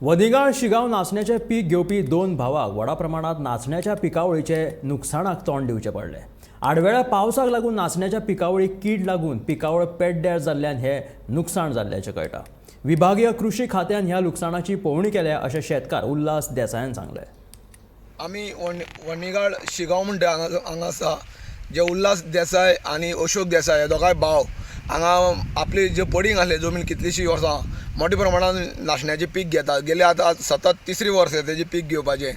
वदिगाळ शिगाव नाचण्याचे पीक घेवपी दोन भावाक व्हडा प्रमाणात नाचण्याच्या पिकावळीचे नुकसानाक तोंड दिवचे पडले। आडवेळ्या पावसाक लागून नाचण्याच्या पिकावळीक कीड लागून पिकावळ पेड्ड्यार जाल्ल्यान हे नुकसाण जाल्ल्याचे कळटा। विभागीय कृषी खात्यान ह्या नुकसानाची पळोवणी केल्या अशें शेतकार उल्हास देसायान सांगले। आमी वनिगाळ शिगाव म्हणटा हांगा आसा जे उल्हास देसाय आनी अशोक देसाय हे दोगांय भाव हांगा आपली जे पडींग आसले जमीन कितलीशीं वर्सां मोठ्या प्रमाणात नाचण्याचें पीक घेतात। गेले आतां सतत तिसरी वर्स तेजें पीक घेवपाचें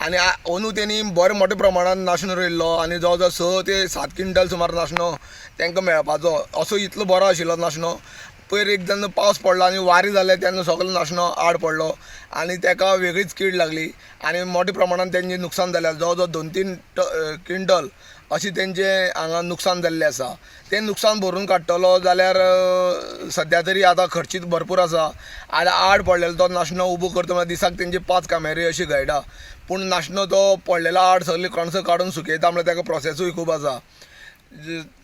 आनी अंदू तेणी बरें मोठ्या प्रमाणात नाशणो रोयल्लो आनी जवळ जवळ 6 ते 7 क्विंटल सुमार नाशणो तांकां मेळपाचो असो इतलो बरो आशिल्लो नाशणो। पयर एक जेन्ना पावस पडलो आनी वारी जाले तेन्ना सगळो नाशणो आड पडलो आनी ताका वेगळीच कीड लागली आनी मोठ्या प्रमाणात तेंचें नुकसान जालें। जवळ जवळ 2-3 क्विंटल अशें तेंचें हांगा नुकसान जाल्लें आसा। तें नुकसान भरून काडटलो जाल्यार सद्या तरी आतां खर्चीत भरपूर आसा आनी आड पडलेलो तो नाशणो उबो करता म्हळ्यार दिसाक तेंचे 5 कामेरी अशी गळटा। पूण नाशणो तो पडलेलो आड सगळी कणसां काडून सुकयता म्हळ्यार ताका प्रोसेसूय खूब आसा।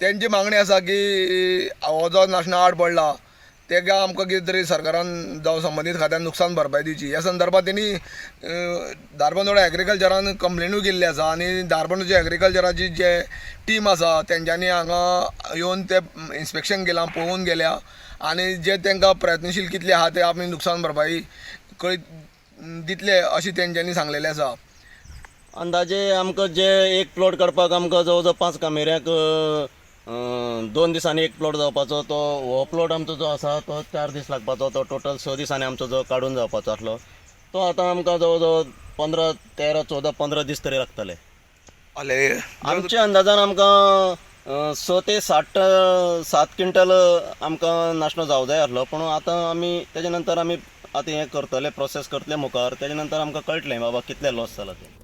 तेंची मागणी आसा की हो जो नाशणो आड पडला तेका आमकां कितें तरी सरकारान जावं संबंदीत खात्यान नुकसान भरपाय दिवची। ह्या संदर्भात तेणी धारबांदोडा एग्रीकल्चरान कंप्लेनूय केल्ली आसा आनी धारबांदोडा एग्रीकल्चराची जे टीम आसा तेंच्यांनी हांगा येवन ते इन्स्पेक्शन केलां, पळोवन गेल्या आनी जे तांकां प्रयत्नशील कितले आहा ते आमी नुकसान भरपाई दितले अशें तेंच्यांनी सांगलेलें आसा। अंदाजे आमकां जे एक प्लॉट काडपाक आमकां जवळ जवळ 5 कामेऱ्याक 2 दिसांनी एक प्लॉट जावपाचो। तो हो प्लॉट आमचो जो आसा तो 4 दीस लागपाचो। तो टोटल 6 दिसांनी आमचो जो काडून जावपाचो आसलो तो आतां आमकां जवळ जवळ 15, 13, 14, 15 दीस तरी लागतले। आमच्या अंदाजान आमकां 6 ते 7 क्विंटल आमकां नाशणो जावं जाय आसलो। पूण आतां आमी तेजे नंतर आमी आतां हें करतले, प्रोसेस करतले मुखार, तेजे नंतर आमकां कळटलें बाबा कितले लॉस जाला तें।